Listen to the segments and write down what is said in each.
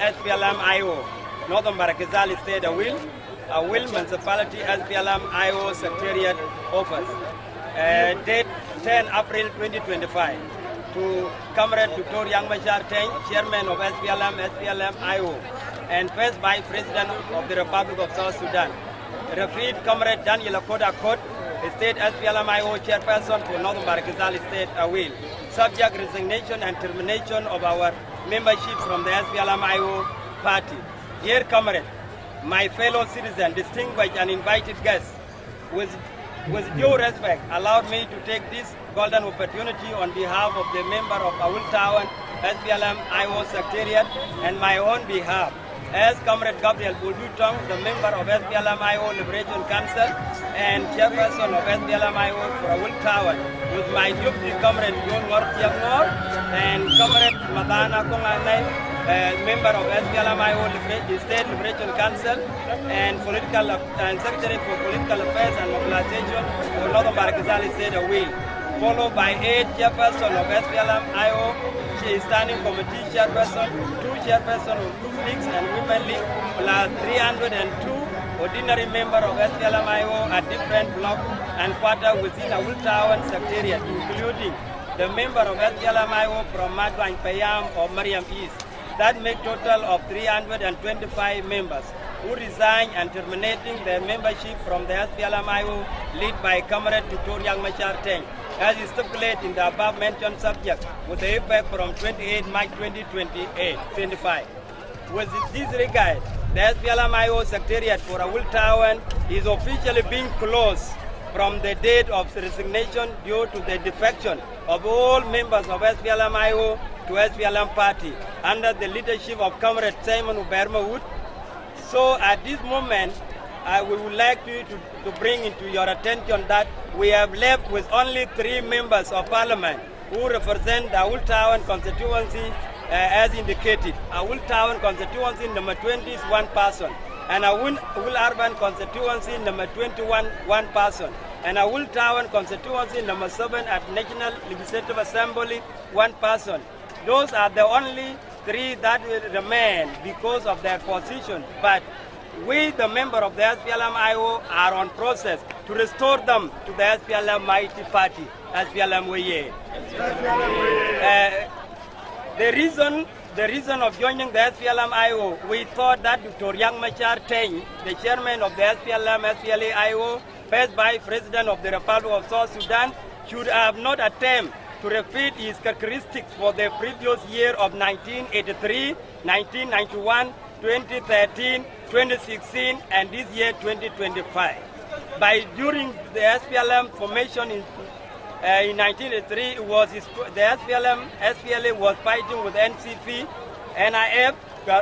SPLM IO, Northern Barakazal State, a will Municipality SPLM IO Secretariat Office, date 10 April 2025, to Comrade Dr. Yang Machar Teng, Chairman of SPLM IO, and First Vice President of the Republic of South Sudan. Referred Comrade Daniel Akoda Kot, State SPLM IO Chairperson for Northern Barakazal State, a will. Subject resignation and termination of our membership from the SPLM IO party. Dear comrade, my fellow citizen, distinguished and invited guests, with due respect, allowed me to take this golden opportunity on behalf of the member of Awul Town SPLM IO Secretariat and my own behalf, as Comrade Gabriel Tong, the member of SPLM IO Liberation Council and Chairperson of SPLM IO for Awul Town, with my deputy Comrade John Ngor and Comrade Madana Konganay, member of SPLM IO State Liberation Council and Secretary for Political Affairs and Mobilization for Northern Barakazal State, a will, followed by 8 chairperson of SPLM IO, standing committee chairperson, 2 chairperson of Youth Leagues and Women League, plus 302 ordinary member of SPLM IO at different blocks and quarter within Awul Town Secretariat, including the member of SPLM IO from Madwan Payam or Mariam East. That makes total of 325 members who resign and terminating their membership from the SPLM IO led by Comrade Dr. Yang Machar Teng, as is stipulated in the above mentioned subject, with the effect from 28 March 2025. With this regard, the SPLM IO Secretariat for Awul Town is officially being closed from the date of resignation due to the defection of all members of SPLM IO to SPLM party under the leadership of Comrade Simon Uberma. So at this moment, we would like to bring into your attention that we have left with only 3 members of parliament who represent the Awul Town constituency as indicated. Awul Town constituency number 20 is 1 person, and Awul Urban constituency number 21, 1 person, and Awul Town constituency number 7 at National Legislative Assembly, 1 person. Those are the only 3 that will remain because of their position, but we, the member of the SPLM IO, are on process to restore them to the SPLM mighty party, SPLM Waye. The reason of joining the SPLM IO, we thought that Dr. Yang Machar Teng, the chairman of the SPLM SPLA IO, first vice president of the Republic of South Sudan, should have not attempted to repeat his characteristics for the previous year of 1983, 1991, 2013, 2016, and this year 2025. During the SPLM formation in 1983, the SPLA was fighting with NCP, NIF,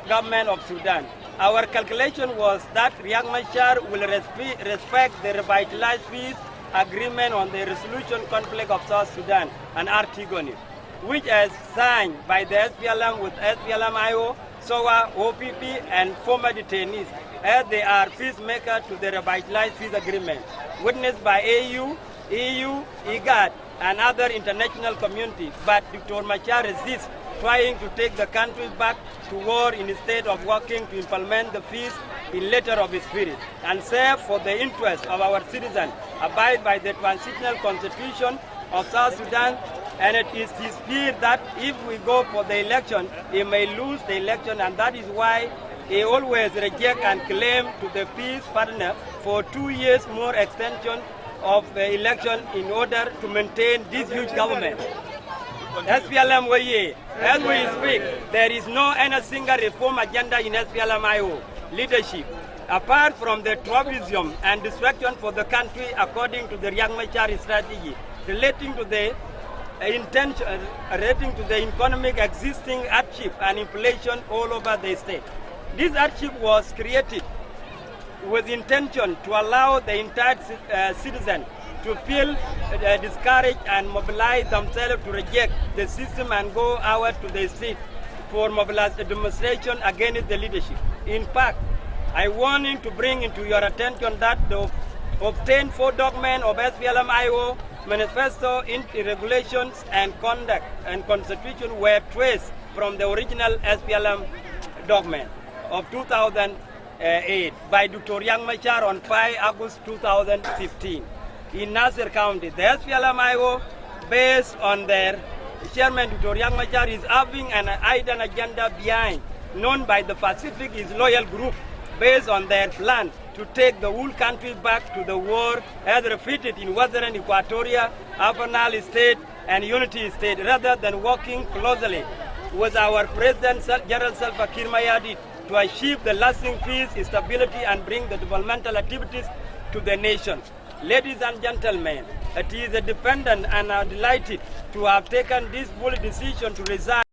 government of Sudan. Our calculation was that Riek Machar will respect the revitalized peace agreement on the resolution conflict of South Sudan and Artigoni, which is signed by the SPLM with SPLM IO, SOA, OPP, and former detainees, as they are peacemakers to the revitalized peace agreement, witnessed by AU, EU, IGAD, and other international community. But Dr. Machar resists, trying to take the country back to war instead of working to implement the peace in letter of his spirit and serve for the interest of our citizens, abide by the transitional constitution of South Sudan. And it is his fear that if we go for the election, he may lose the election, and that is why he always rejects and claims to the peace partner for 2 years more extension of the election in order to maintain this huge government. SPLM Waye, as we speak, there is no any single reform agenda in SPLM IO leadership, apart from the tribalism and destruction for the country according to the Riek Machar strategy, relating to the economic existing hardship and inflation all over the state. This hardship was created with intention to allow the entire citizen to feel discouraged and mobilize themselves to reject the system and go out to the street for mobilization demonstration against the leadership. In fact, I want to bring into your attention that the obtained 4 documents of SPLM IO manifesto, regulations, and conduct and constitution were traced from the original SPLM document of 2008 by Dr. Yang Machar on 5 August 2015 in Nasser County. The SPLM IO, based on their chairman Dr. Yang Machar, is having an hidden agenda behind, known by the Pacific is loyal group, based on their plan to take the whole country back to the war as reflected in Western Equatoria, Upper Nile State, and Unity State, rather than working closely with our President General Salva Kiir Mayardit to achieve the lasting peace, stability, and bring the developmental activities to the nation. Ladies and gentlemen, it is a defendant and are delighted to have taken this bold decision to resign.